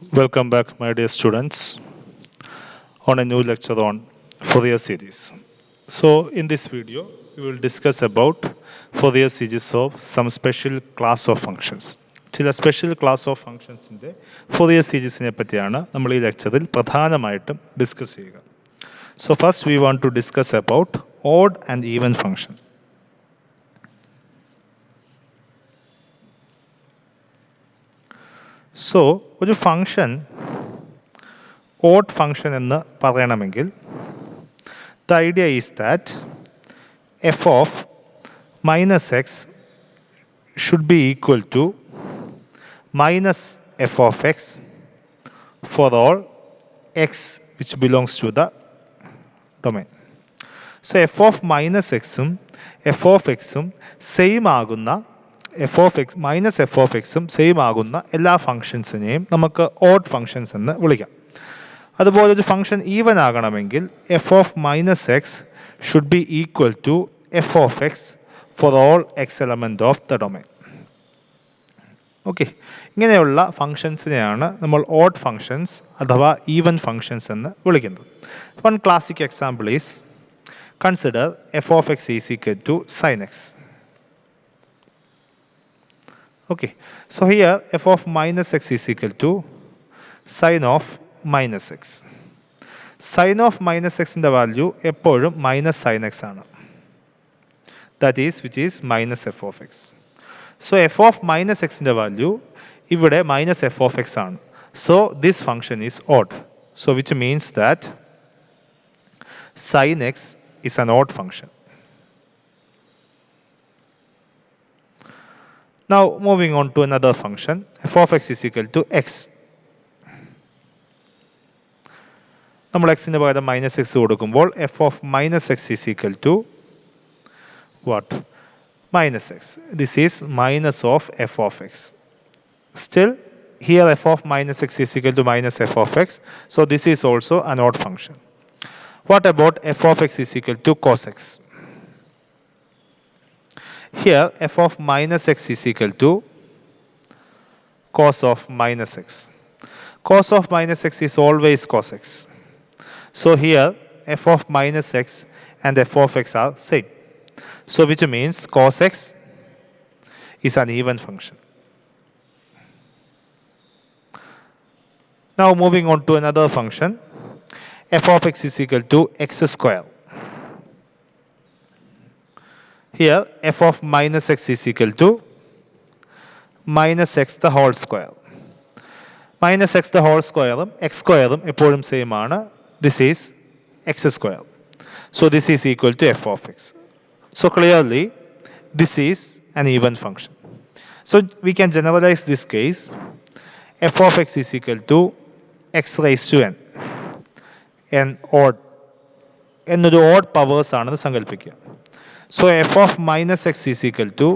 Welcome back, my dear students, on a new lecture on Fourier series. So, in this video, we will discuss about Fourier series of some special class of functions. ചില special class of ഫങ്ഷൻസിൻ്റെ Fourier സീരീസിനെ പറ്റിയാണ് നമ്മൾ ഈ ലെക്ചറിൽ പ്രധാനമായിട്ടും discuss ചെയ്യുക. So first we want to discuss about odd and even function. So ഒരു ഫങ്ഷൻ ഓഡ് ഫങ്ഷൻ എന്ന് പറയണമെങ്കിൽ the idea is that f of minus x should be equal to minus f of x for all x which belongs to the domain. So f of minus x ഉം f of x ഉം same ആകുന്ന f of x minus f of x ഉം same ആകുന്ന എല്ലാ ഫങ്ഷൻസിനെയും നമുക്ക് odd functions എന്ന് വിളിക്കാം. അതുപോലെ ഒരു ഫംഗ്ഷൻ ഈവൻ ആകണമെങ്കിൽ f of minus x should be equal to f of x for all x element of the domain. Okay, ഇങ്ങനെയുള്ള ഫങ്ഷൻസിനെയാണ് നമ്മൾ ഓഡ് ഫങ്ഷൻസ് അഥവാ ഈവൻ ഫങ്ഷൻസ് എന്ന് വിളിക്കുന്നത്. One classic example is consider f of x is equal to sine x. Okay, so here f of minus x is equal to sine of minus x. Sine of minus എക്സിൻ്റെ value എപ്പോഴും minus sign x ആണ്. That is which is minus f of x. So f of minus എക്സിൻ്റെ value ഇവിടെ minus f of x ആണ്. So this function is odd. So which means that sine x is an odd function. Now moving on to another function, f of x is equal to x. നമ്മൾ എക്സിന് പകരം minus x കൊടുക്കുമ്പോൾ f of minus x is equal to what? Minus x. This is minus of f of x. Still here f of minus x is equal to minus f of x. So this is also an odd function. What about f of x is equal to cos x? Here f of minus x is equal to cos of minus x. Cos of minus x is always cos x. So here f of minus x and f of x are same. So which means cos x is an even function. Now moving on to another function, f of x is equal to x square. Here f of minus x is equal to minus x the whole square. Minus x the whole square ഉം x square ഉം എപ്പോഴും same ആണ്. This is x square. So this is equal to f of x. So clearly this is an even function. So we can generalise this case. F of x is equal to x rise to n. N odd എന്നൊരു odd powers ആണെന്ന് സങ്കല്പിക്കുക. So f of minus x is equal to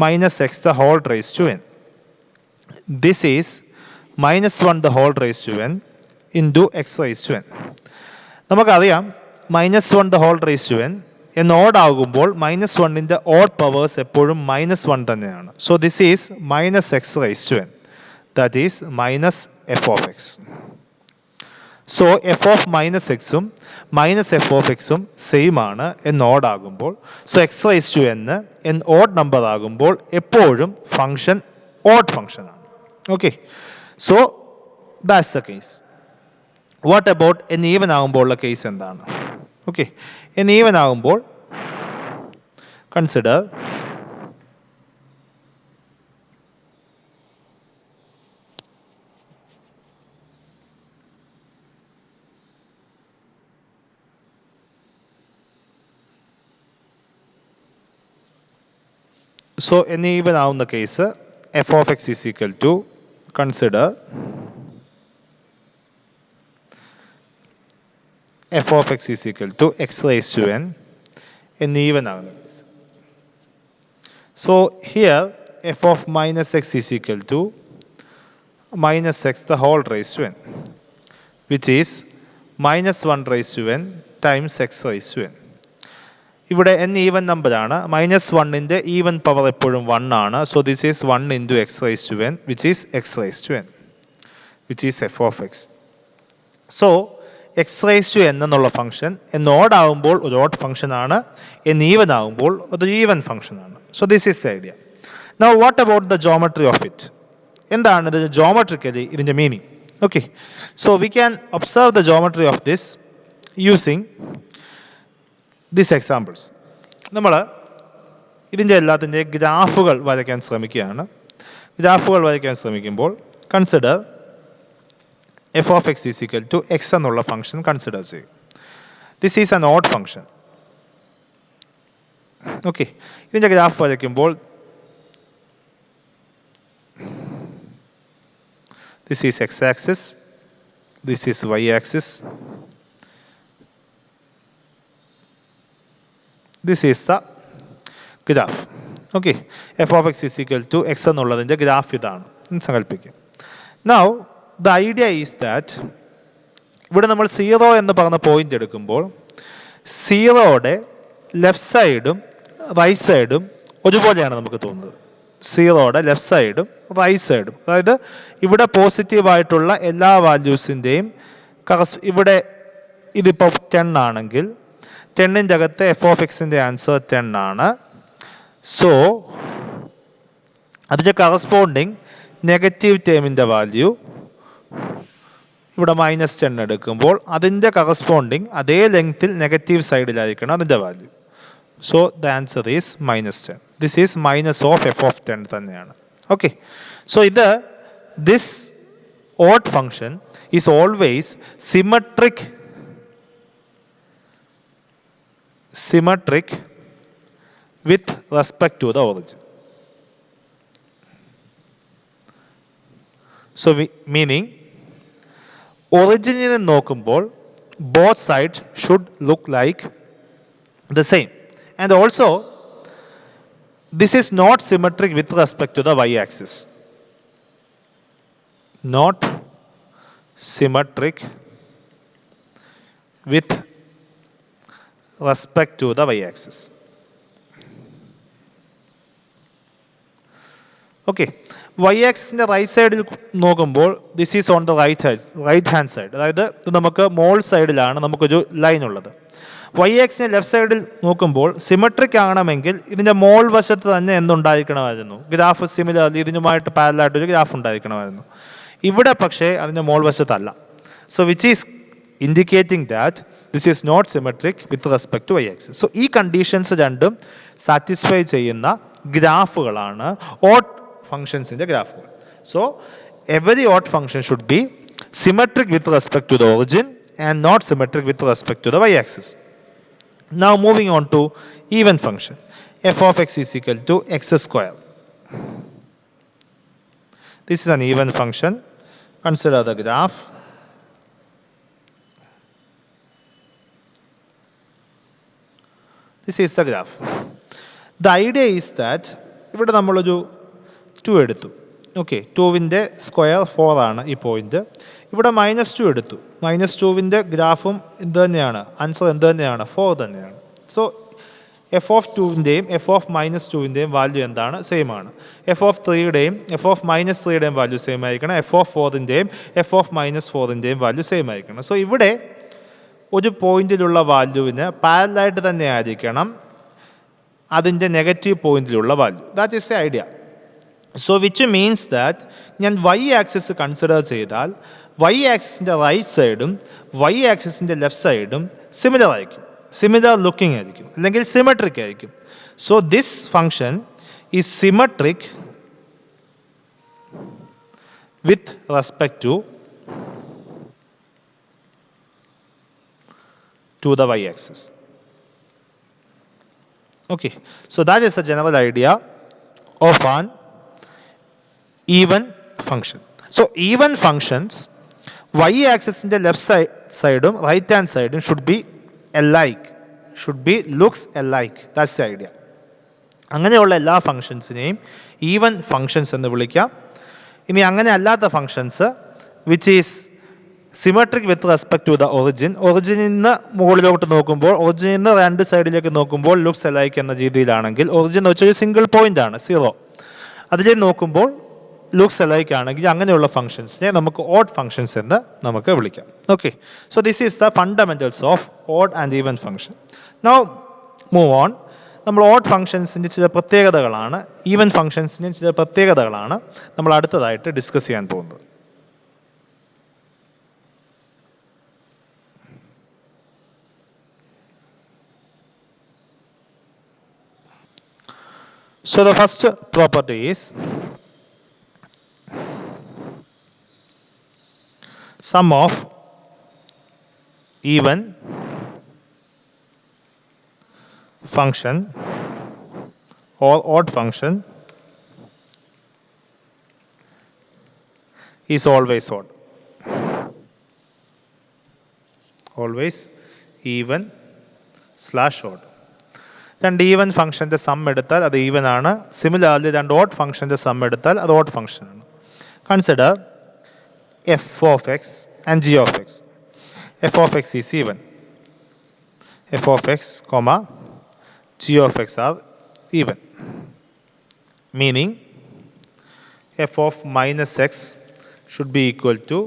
minus x the whole raised to n. This is minus 1 the whole raised to n into x raised to n. നമുക്കറിയാം minus one the whole raise to n എന്ന് odd ആകുമ്പോൾ minus വണ്ണിൻ്റെ odd powers എപ്പോഴും minus one തന്നെയാണ്. So this is minus x raise to n. That is minus f of x. So f of minus എക്സും minus f of എക്സും same ആണ് എന്ന് odd ആകുമ്പോൾ. So x rise to n odd number ആകുമ്പോൾ എപ്പോഴും function odd function ആണ്. Okay, so that's the case. What about N even ആകുമ്പോൾ ഉള്ള കേസ് എന്താണ്? ഓക്കെ, എൻ ഈവൻ ആകുമ്പോൾ കൺസിഡർ so any even ആവുന്ന case f of x is equal to consider f of x is equal to x raised to n എന്ന് even ആകുന്ന case. So here f of minus x is equal to minus x the whole raised to n, which is minus 1 raised to n times x raised to n. ഇവിടെ n even നമ്പറാണ്. Minus വണ്ണിൻ്റെ even power എപ്പോഴും 1 ആണ്. So this is 1 into x rise to n which is x rise to n. which is f of x. So x raised to n എന്നുള്ള function n odd ആകുമ്പോൾ ഒരു odd function ആണ്, n even ആകുമ്പോൾ ഒരു even function ആണ്. So this is the idea. Now what about the geometry of it? എന്താണ് ഇത് geometrically ഇതിൻ്റെ meaning? Okay, so we can observe the geometry of this using this examples. നമ്മൾ ഇതിൻ്റെ എല്ലാത്തിൻ്റെ ഗ്രാഫുകൾ വരയ്ക്കാൻ ശ്രമിക്കുകയാണ്. ഗ്രാഫുകൾ വരയ്ക്കാൻ ശ്രമിക്കുമ്പോൾ consider f of x is equal to x എന്നുള്ള ഫംഗ്ഷൻ കൺസിഡർ ചെയ്യും. This is an odd function. Okay, ഇതിൻ്റെ ഗ്രാഫ് വരയ്ക്കുമ്പോൾ this is x axis, this is y axis, this is the graph. Okay, f of x is equal to x എന്നുള്ളതിൻ്റെ graph ഇതാണ് സങ്കല്പിക്കുക. Now the idea is that ഇവിടെ നമ്മൾ 0 എന്ന് പറഞ്ഞ point എടുക്കുമ്പോൾ 0യുടെ ലെഫ്റ്റ് സൈഡും റൈറ്റ് സൈഡും ഒരുപോലെയാണ് നമുക്ക് തോന്നുന്നത്. 0യുടെ ലെഫ്റ്റ് സൈഡും റൈറ്റ് സൈഡും, അതായത് ഇവിടെ പോസിറ്റീവായിട്ടുള്ള എല്ലാ വാല്യൂസിൻ്റെയും ഇവിടെ ഇതിപ്പോൾ 10 ആണെങ്കിൽ 10ൻ്റെ അകത്ത് എഫ് ഓഫ് എക്സിൻ്റെ ആൻസർ 10 ആണ്. സോ അതിൻ്റെ കറസ്പോണ്ടിങ് നെഗറ്റീവ് ടേമിൻ്റെ വാല്യൂ ഇവിടെ -10 എടുക്കുമ്പോൾ അതിൻ്റെ കറസ്പോണ്ടിങ് അതേ ലെങ്ത്തിൽ നെഗറ്റീവ് സൈഡിലായിരിക്കണം അതിൻ്റെ value. So the answer is -10. This is minus of f of 10 തന്നെയാണ്. Okay, so this odd function is always symmetric with respect to the origin. So meaning origin നോക്കുമ്പോൾ both sides should look like the same, and also this is not symmetric with respect to the y axis. Not symmetric with respect to the y axis. Okay, y ആക്സിസിൻ്റെ right സൈഡിൽ നോക്കുമ്പോൾ this is on the right hand side, അതായത് ഇത് നമുക്ക് മോൾ സൈഡിലാണ് നമുക്കൊരു line ഉള്ളത്. Y ആക്സിൻ്റെ left സൈഡിൽ നോക്കുമ്പോൾ സിമെട്രിക് ആകണമെങ്കിൽ ഇതിൻ്റെ മോൾ വശത്ത് തന്നെ എന്തുണ്ടായിരിക്കണമായിരുന്നു? ഗ്രാഫ് സിമിലർലി ഇതിനുമായിട്ട് പാരലായിട്ടൊരു ഗ്രാഫ് ഉണ്ടായിരിക്കണമായിരുന്നു. ഇവിടെ പക്ഷേ അതിൻ്റെ മോൾ വശത്തല്ല. So which is indicating that this is not symmetric with respect to y axis. So ഈ കണ്ടീഷൻസ് രണ്ടും സാറ്റിസ്ഫൈ ചെയ്യുന്ന ഗ്രാഫുകളാണ് ഓഡ് ഫംഗ്ഷൻസിൻ്റെ ഗ്രാഫുകൾ. So every odd function should be symmetric with respect to the origin and not symmetric with respect to the y axis. Now moving on to even function. f of x is equal to x square. This is an even function. Consider the graph. This is the graph. The idea is that ഇവിടെ നമ്മളൊരു 2 എടുത്തു. Okay, 2വിൻ്റെ square 4 ആണ് ഈ point. ഇവിടെ -2 എടുത്തു. -2വിൻ്റെ ഗ്രാഫും എന്ത് തന്നെയാണ്? Answer എന്ത് തന്നെയാണ്? 4 തന്നെയാണ്. സോ എഫ് ഓഫ് 2വിൻ്റെയും എഫ് ഓഫ് -2വിൻ്റെയും വാല്യൂ എന്താണ്? സെയിം ആണ്. എഫ് ഓഫ് 3യുടെയും എഫ് ഓഫ് -3യുടെയും വാല്യൂ സെയിം ആയിരിക്കണം. എഫ് ഓഫ് 4ൻ്റെയും എഫ് ഓഫ് -4ൻ്റെയും വാല്യൂ സെയിം ആയിരിക്കണം. സോ ഇവിടെ ഒരു പോയിന്റിലുള്ള വാല്യൂവിന് പാരലായിട്ട് തന്നെ ആയിരിക്കണം അതിൻ്റെ നെഗറ്റീവ് പോയിന്റിലുള്ള value. That is the idea. So which means that ഞാൻ വൈ ആക്സിസ് കൺസിഡർ ചെയ്താൽ വൈ ആക്സിസിൻ്റെ റൈറ്റ് സൈഡും വൈ ആക്സിസിൻ്റെ ലെഫ്റ്റ് സൈഡും സിമിലർ ആയിരിക്കും, സിമിലർ ലുക്കിംഗ് ആയിരിക്കും, അല്ലെങ്കിൽ സിമെട്രിക് ആയിരിക്കും. So this function is symmetric with respect to the y axis. Okay, so that is the general idea of an even function. So even functions y axis in the left side right hand side should be alike, should be looks alike. That's the idea. അങ്ങനെയുള്ള എല്ലാ ഫങ്ഷൻസിനെയും even functions എന്ന് വിളിക്കാം. ഇനി അങ്ങനെ അല്ലാത്ത functions which is symmetric with respect to the origin, ഒറിജിനിൽ നിന്ന് മുകളിലോട്ട് നോക്കുമ്പോൾ ഒറിജിനിൽ നിന്ന് രണ്ട് സൈഡിലേക്ക് നോക്കുമ്പോൾ ലുക്സ് അലൈക്ക് എന്ന രീതിയിലാണെങ്കിൽ, ഒറിജിൻ എന്ന് വെച്ചാൽ ഒരു സിംഗിൾ പോയിന്റ് ആണ് 0, അതിലേക്ക് നോക്കുമ്പോൾ ലുക്സ് അലൈക്ക് ആണെങ്കിൽ അങ്ങനെയുള്ള ഫംഗ്ഷൻസിനെ നമുക്ക് ഓഡ് ഫംഗ്ഷൻസ് എന്ന് നമുക്ക് വിളിക്കാം. Okay, so this is the fundamentals of odd and even function. Now move on. നമ്മൾ ഓഡ് ഫംഗ്ഷൻസിൻ്റെ ചില പ്രത്യേകതകളാണ്, ഈവൻ ഫംഗ്ഷൻസിൻ്റെ ചില പ്രത്യേകതകളാണ് നമ്മൾ അടുത്തതായിട്ട് ഡിസ്കസ് ചെയ്യാൻ പോകുന്നത്. So the first property is sum of even function or odd function is always odd. Always even slash odd. രണ്ട് ഈവൻ ഫംഗ്ഷൻ്റെ സം എടുത്താൽ അത് ഈവൻ ആണ്. സിമിലർലി രണ്ട് ഓഡ് ഫംഗ്ഷൻ്റെ സം എടുത്താൽ അത് ഓഡ് ഫംഗ്ഷൻ ആണ്. Consider f of x and g of x. F of x is even. F of x comma g of x are even. Meaning f of minus x should be equal to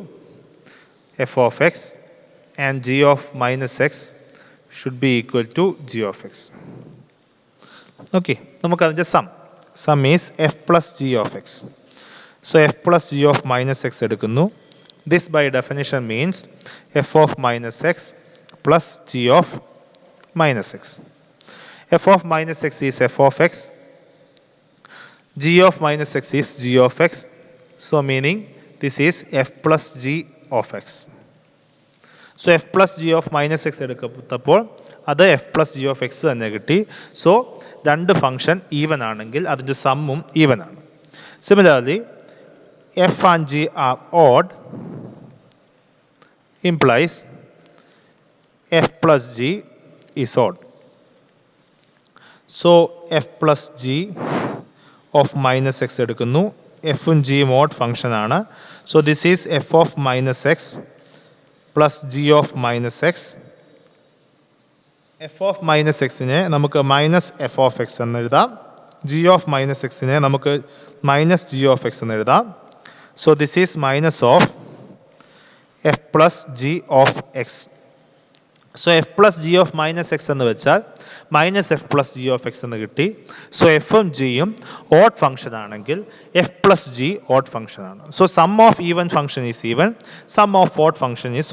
f of x and g of minus x should be equal to g of x. Okay, നമുക്കതിൻ്റെ sum is f plus g of x. So f plus g of minus x എടുക്കുന്നു. This by definition means f of minus x plus g of minus x. F of minus x is f of x. G of minus x is g of x. So meaning this is f plus g of x. So f plus g of minus x എടുക്കപ്പെട്ടപ്പോൾ അത് f plus g of x തന്നെ കിട്ടി. So രണ്ട് function even ആണെങ്കിൽ അതിൻ്റെ സമ്മും even ആണ്. Similarly f and g are odd implies F plus g is odd. So f plus g of minus x എടുക്കുന്നു. എഫും ജിയും ഓഡ് ഫംഗ്ഷൻ ആണ്. So this is f of minus x plus g of minus x. F of minus എക്സിനെ നമുക്ക് minus f of x എന്ന് എഴുതാം. G of minus എക്സിനെ നമുക്ക് മൈനസ് ജി ഓഫ് എക്സ് എന്ന് എഴുതാം. So this is minus of f plus g of x. So f plus g of minus x എന്ന് വെച്ചാൽ minus f plus g of x എന്ന് കിട്ടി. സോ എഫും ജിയും ഓഡ് ഫംഗ്ഷൻ ആണെങ്കിൽ f plus g odd function ആണ്. So sum of even function is even, sum of odd function is